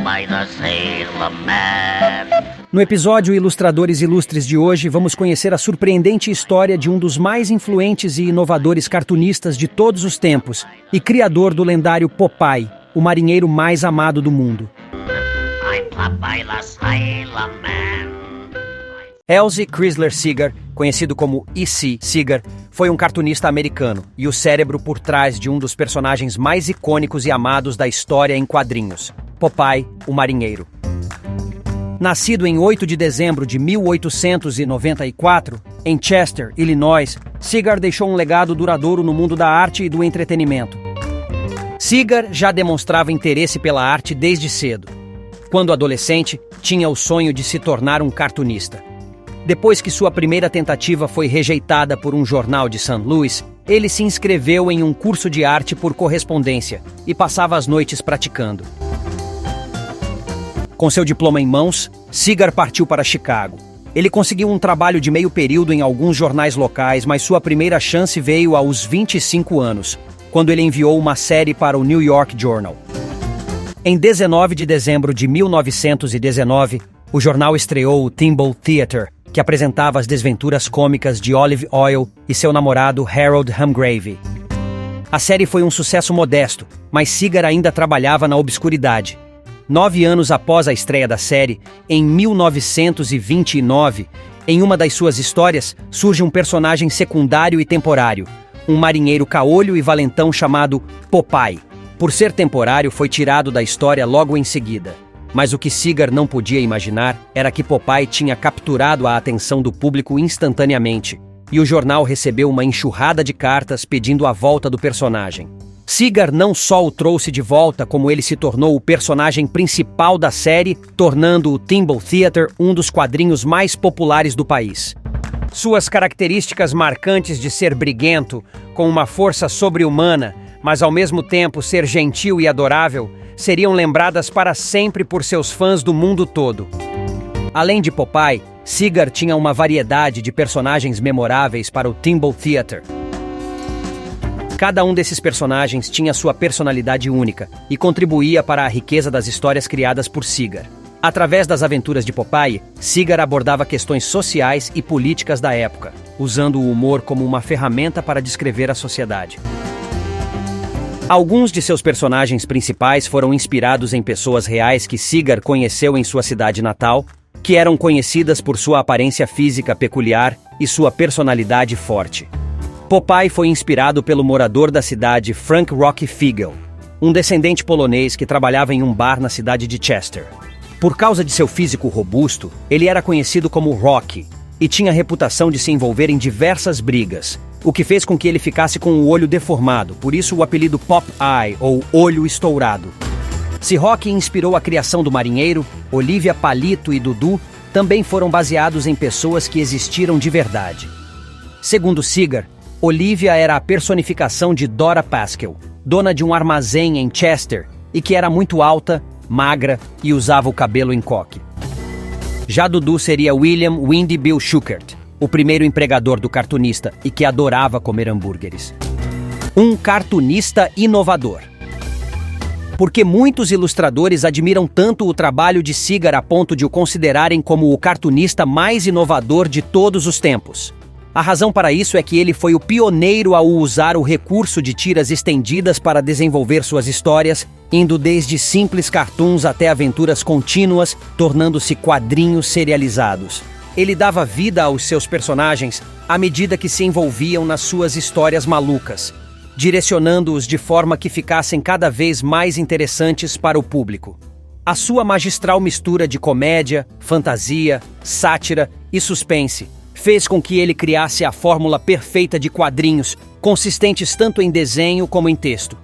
Popeye the Sailor Man. No episódio Ilustradores Ilustres de hoje, vamos conhecer a surpreendente história de um dos mais influentes e inovadores cartunistas de todos os tempos e criador do lendário Popeye, o marinheiro mais amado do mundo. I'm Popeye the Sailor Man. Elzie Chrysler Segar, conhecido como E.C. Segar, foi um cartunista americano e o cérebro por trás de um dos personagens mais icônicos e amados da história em quadrinhos, Popeye, o marinheiro. Nascido em 8 de dezembro de 1894, em Chester, Illinois, Segar deixou um legado duradouro no mundo da arte e do entretenimento. Segar já demonstrava interesse pela arte desde cedo. Quando adolescente, tinha o sonho de se tornar um cartunista. Depois que sua primeira tentativa foi rejeitada por um jornal de St. Louis, ele se inscreveu em um curso de arte por correspondência e passava as noites praticando. Com seu diploma em mãos, Segar partiu para Chicago. Ele conseguiu um trabalho de meio período em alguns jornais locais, mas sua primeira chance veio aos 25 anos, quando ele enviou uma série para o New York Journal. Em 19 de dezembro de 1919, o jornal estreou o Thimble Theatre, que apresentava as desventuras cômicas de Olive Oyl e seu namorado Harold Hamgrave. A série foi um sucesso modesto, mas Segar ainda trabalhava na obscuridade. 9 anos após a estreia da série, em 1929, em uma das suas histórias, surge um personagem secundário e temporário, um marinheiro caolho e valentão chamado Popeye. Por ser temporário, foi tirado da história logo em seguida. Mas o que Segar não podia imaginar era que Popeye tinha capturado a atenção do público instantaneamente, e o jornal recebeu uma enxurrada de cartas pedindo a volta do personagem. Segar não só o trouxe de volta, como ele se tornou o personagem principal da série, tornando o Thimble Theatre um dos quadrinhos mais populares do país. Suas características marcantes de ser briguento, com uma força sobre-humana, mas ao mesmo tempo ser gentil e adorável, seriam lembradas para sempre por seus fãs do mundo todo. Além de Popeye, Segar tinha uma variedade de personagens memoráveis para o Thimble Theatre. Cada um desses personagens tinha sua personalidade única e contribuía para a riqueza das histórias criadas por Segar. Através das aventuras de Popeye, Segar abordava questões sociais e políticas da época, usando o humor como uma ferramenta para descrever a sociedade. Alguns de seus personagens principais foram inspirados em pessoas reais que Segar conheceu em sua cidade natal, que eram conhecidas por sua aparência física peculiar e sua personalidade forte. Popeye foi inspirado pelo morador da cidade Frank Rocky Fiegel, um descendente polonês que trabalhava em um bar na cidade de Chester. Por causa de seu físico robusto, ele era conhecido como Rocky e tinha a reputação de se envolver em diversas brigas, o que fez com que ele ficasse com o olho deformado, por isso o apelido Pop-Eye, ou Olho Estourado. Se Rocky inspirou a criação do marinheiro, Olivia Palito e Dudu também foram baseados em pessoas que existiram de verdade. Segundo Segar, Olivia era a personificação de Dora Pascal, dona de um armazém em Chester, e que era muito alta, magra e usava o cabelo em coque. Já Dudu seria William Windy Bill Schuckert, o primeiro empregador do cartunista e que adorava comer hambúrgueres. Um cartunista inovador. Porque muitos ilustradores admiram tanto o trabalho de Segar a ponto de o considerarem como o cartunista mais inovador de todos os tempos. A razão para isso é que ele foi o pioneiro a usar o recurso de tiras estendidas para desenvolver suas histórias, indo desde simples cartoons até aventuras contínuas, tornando-se quadrinhos serializados. Ele dava vida aos seus personagens à medida que se envolviam nas suas histórias malucas, direcionando-os de forma que ficassem cada vez mais interessantes para o público. A sua magistral mistura de comédia, fantasia, sátira e suspense fez com que ele criasse a fórmula perfeita de quadrinhos, consistentes tanto em desenho como em texto.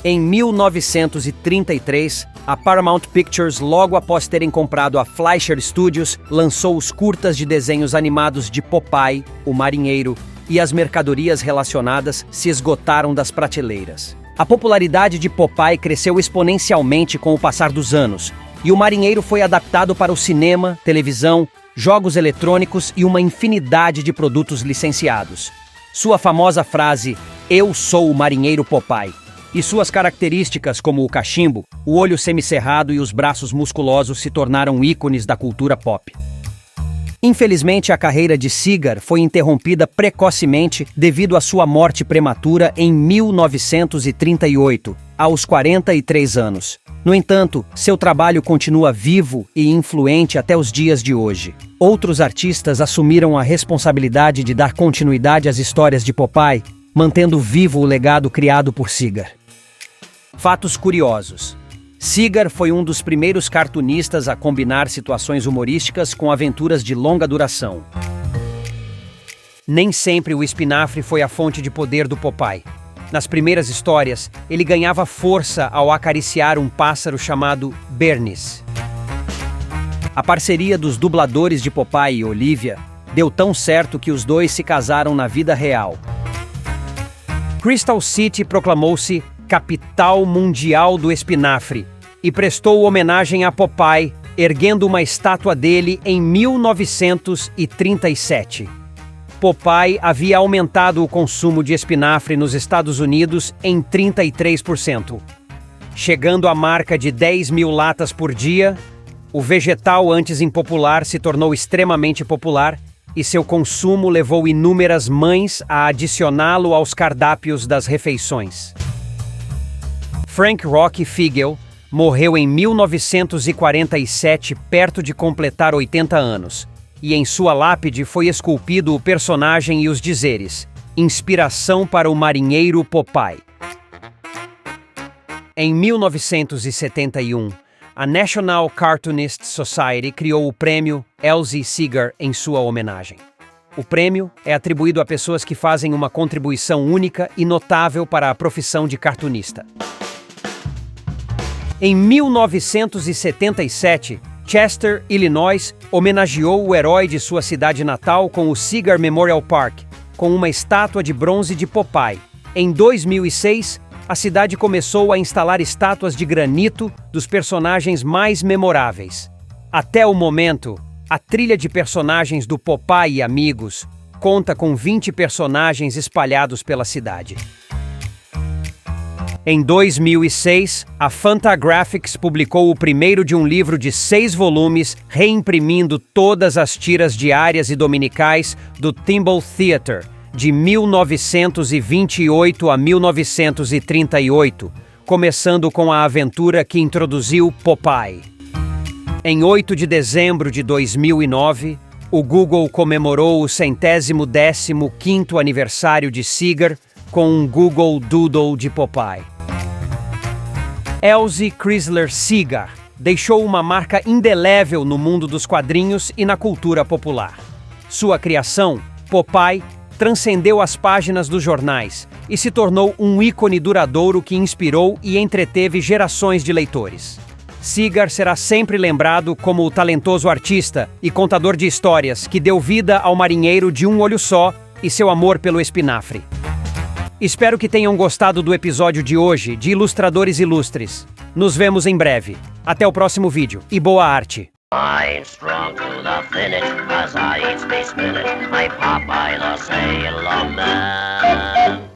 Em 1933, a Paramount Pictures, logo após terem comprado a Fleischer Studios, lançou os curtas de desenhos animados de Popeye, o marinheiro, e as mercadorias relacionadas se esgotaram das prateleiras. A popularidade de Popeye cresceu exponencialmente com o passar dos anos, e o marinheiro foi adaptado para o cinema, televisão, jogos eletrônicos e uma infinidade de produtos licenciados. Sua famosa frase, "Eu sou o marinheiro Popeye", E suas características, como o cachimbo, o olho semicerrado e os braços musculosos, se tornaram ícones da cultura pop. Infelizmente, a carreira de Seeger foi interrompida precocemente devido à sua morte prematura em 1938, aos 43 anos. No entanto, seu trabalho continua vivo e influente até os dias de hoje. Outros artistas assumiram a responsabilidade de dar continuidade às histórias de Popeye, mantendo vivo o legado criado por Seeger. Fatos curiosos. Seeger foi um dos primeiros cartunistas a combinar situações humorísticas com aventuras de longa duração. Nem sempre o espinafre foi a fonte de poder do Popeye. Nas primeiras histórias, ele ganhava força ao acariciar um pássaro chamado Bernice. A parceria dos dubladores de Popeye e Olivia deu tão certo que os dois se casaram na vida real. Crystal City proclamou-se capital mundial do espinafre e prestou homenagem a Popeye, erguendo uma estátua dele em 1937. Popeye havia aumentado o consumo de espinafre nos Estados Unidos em 33%. Chegando à marca de 10 mil latas por dia, o vegetal antes impopular se tornou extremamente popular e seu consumo levou inúmeras mães a adicioná-lo aos cardápios das refeições. Frank Rocky Figel morreu em 1947, perto de completar 80 anos, e em sua lápide foi esculpido o personagem e os dizeres: inspiração para o marinheiro Popeye. Em 1971, a National Cartoonist Society criou o prêmio Elsie Seeger em sua homenagem. O prêmio é atribuído a pessoas que fazem uma contribuição única e notável para a profissão de cartunista. Em 1977, Chester, Illinois, homenageou o herói de sua cidade natal com o Seeger Memorial Park, com uma estátua de bronze de Popeye. Em 2006, a cidade começou a instalar estátuas de granito dos personagens mais memoráveis. Até o momento, a trilha de personagens do Popeye e Amigos conta com 20 personagens espalhados pela cidade. Em 2006, a Fantagraphics publicou o primeiro de um livro de 6 volumes, reimprimindo todas as tiras diárias e dominicais do Thimble Theater, de 1928 a 1938, começando com a aventura que introduziu Popeye. Em 8 de dezembro de 2009, o Google comemorou o 115º aniversário de Seeger com um Google Doodle de Popeye. Elsie Chrysler Seeger deixou uma marca indelével no mundo dos quadrinhos e na cultura popular. Sua criação, Popeye, transcendeu as páginas dos jornais e se tornou um ícone duradouro que inspirou e entreteve gerações de leitores. Seeger será sempre lembrado como o talentoso artista e contador de histórias que deu vida ao marinheiro de um olho só e seu amor pelo espinafre. Espero que tenham gostado do episódio de hoje de Ilustradores Ilustres. Nos vemos em breve. Até o próximo vídeo e boa arte! I'm strong to the finish as I eat space spinach. I'm Popeye the Sailor Man.